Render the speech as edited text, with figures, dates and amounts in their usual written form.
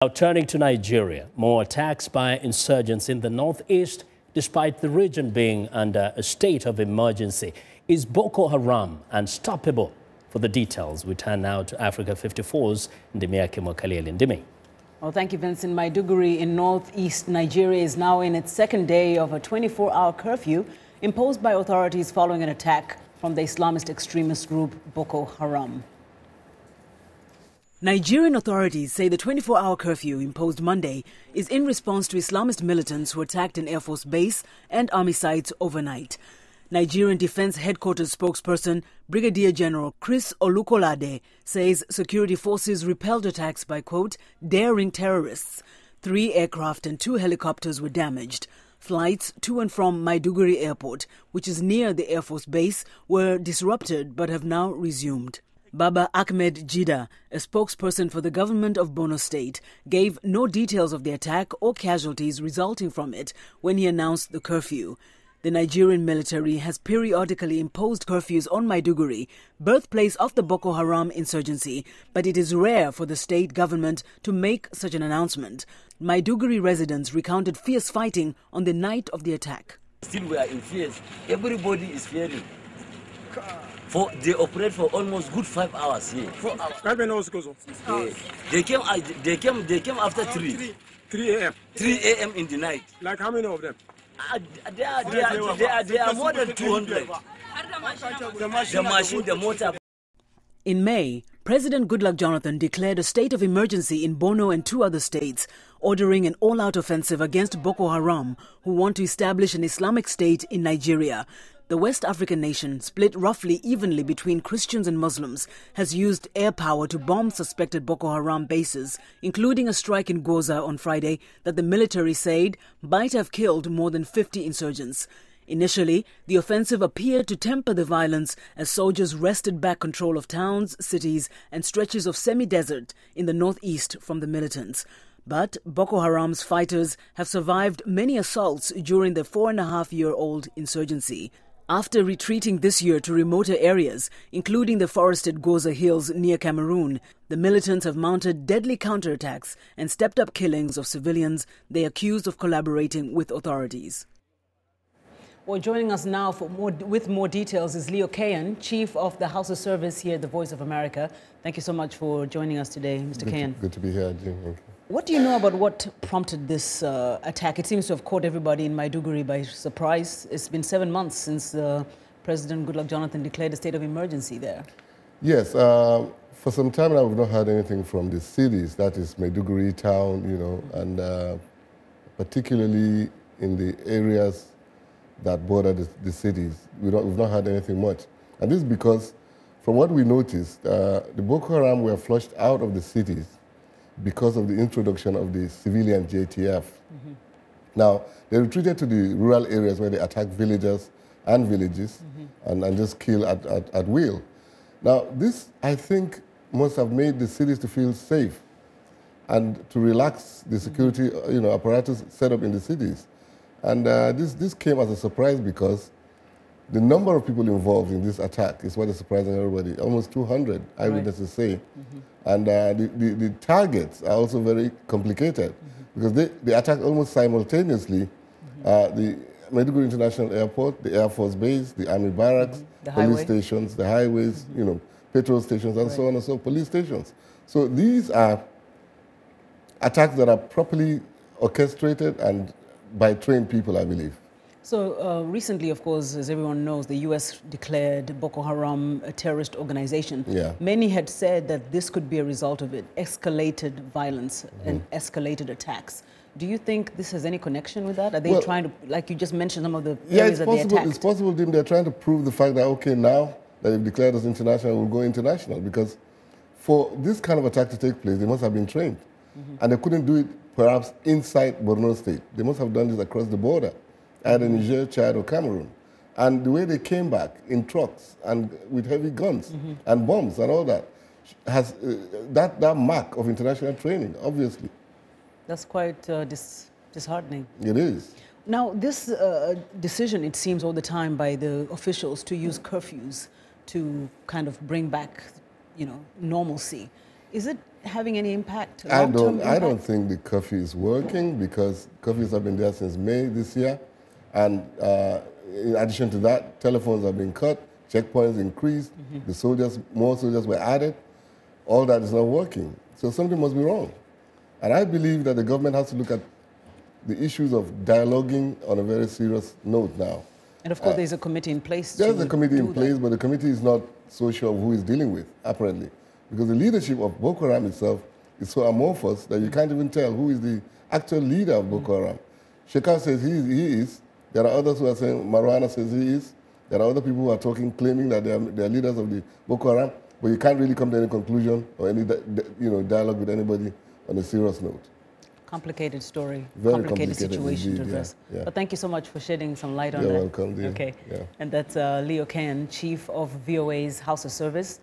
Now turning to Nigeria, more attacks by insurgents in the northeast, despite the region being under a state of emergency. Is Boko Haram unstoppable? For the details, we turn now to Africa 54's Ndimyake Mwakalyelye. Ndimi. Well, thank you, Vincent. Maiduguri in northeast Nigeria is now in its second day of a 24-hour curfew imposed by authorities following an attack from the Islamist extremist group Boko Haram. Nigerian authorities say the 24-hour curfew imposed Monday is in response to Islamist militants who attacked an Air Force base and army sites overnight. Nigerian Defense Headquarters spokesperson Brigadier General Chris Olukolade says security forces repelled attacks by, quote, daring terrorists. 3 aircraft and 2 helicopters were damaged. Flights to and from Maiduguri Airport, which is near the Air Force base, were disrupted but have now resumed. Baba Ahmed Jida, a spokesperson for the government of Borno State, gave no details of the attack or casualties resulting from it when he announced the curfew. The Nigerian military has periodically imposed curfews on Maiduguri, birthplace of the Boko Haram insurgency, but it is rare for the state government to make such an announcement. Maiduguri residents recounted fierce fighting on the night of the attack. Still we are in fears. Everybody is fearing. They operate for almost good 5 hours here. 4 hours. They came after 3 a.m. 3 a.m. in the night. Like how many of them? There are more than 200. The machine, the motor. In May, President Goodluck Jonathan declared a state of emergency in Borno and 2 other states, ordering an all-out offensive against Boko Haram, who want to establish an Islamic state in Nigeria. The West African nation, split roughly evenly between Christians and Muslims, has used air power to bomb suspected Boko Haram bases, including a strike in Goza on Friday that the military said might have killed more than 50 insurgents. Initially, the offensive appeared to temper the violence as soldiers wrested back control of towns, cities, and stretches of semi-desert in the northeast from the militants. But Boko Haram's fighters have survived many assaults during the 4.5-year-old insurgency. After retreating this year to remoter areas, including the forested Goza Hills near Cameroon, the militants have mounted deadly counterattacks and stepped up killings of civilians they accuse of collaborating with authorities. Well, joining us now with more details is Leo Keyen, Chief of the Hausa Service here at the Voice of America. Thank you so much for joining us today, Mr. Keyen. Good to be here, Jim. What do you know about what prompted this attack? It seems to have caught everybody in Maiduguri by surprise. It's been 7 months since President Goodluck Jonathan declared a state of emergency there. Yes, for some time now we've not heard anything from the cities, that is Maiduguri town, and particularly in the areas that border the cities. We've not heard anything much. And this is because, from what we noticed, the Boko Haram were flushed out of the cities because of the introduction of the civilian JTF. Mm-hmm. Now, they retreated to the rural areas where they attack villagers and villages and just kill at will. Now, this, I think, must have made the cities to feel safe and to relax the security apparatus set up in the cities. And this came as a surprise because the number of people involved in this attack is what is surprising everybody. Almost 200, eyewitnesses say. And the targets are also very complicated because they attacked almost simultaneously the Maiduguri International Airport, the Air Force Base, the Army Barracks, the police stations, the highways, petrol stations, and so on and so on, police stations. So these are attacks that are properly orchestrated and by trained people, I believe. So recently, of course, as everyone knows, the U.S. declared Boko Haram a terrorist organization. Yeah. Many had said that this could be a result of it, escalated violence and escalated attacks. Do you think this has any connection with that? Are they trying to, like you just mentioned, some of the areas that they attacked? It's possible, Dim, they're trying to prove the fact that, okay, now that they've declared us international, we'll go international. Because for this kind of attack to take place, they must have been trained. And they couldn't do it, perhaps, inside Borno State. They must have done this across the border, either Niger, Chad, or Cameroon. And the way they came back in trucks and with heavy guns and bombs and all that has that mark of international training, obviously. That's quite disheartening. It is. Now, this decision, it seems all the time by the officials to use curfews to kind of bring back, normalcy. Is it having any impact? I don't think the curfew is working, because curfews have been there since May this year. And in addition to that, telephones have been cut, checkpoints increased, more soldiers were added. All that is not working. So something must be wrong. And I believe that the government has to look at the issues of dialoguing on a very serious note now. And of course, there's a committee in place. There's a committee in place, but the committee is not so sure of who is dealing with, apparently. Because the leadership of Boko Haram itself is so amorphous that you can't even tell who is the actual leader of Boko Haram. Shekau says he is. There are others who are saying, Marwana says he is. There are other people who are talking, claiming that they are leaders of the Boko Haram, but you can't really come to any conclusion or any dialogue with anybody on a serious note. Complicated story, very complicated situation indeed, to address. Yeah. But thank you so much for shedding some light on You're that. welcome, dear. Okay. Yeah. And that's Leo Keyen, Chief of VOA's Hausa Service.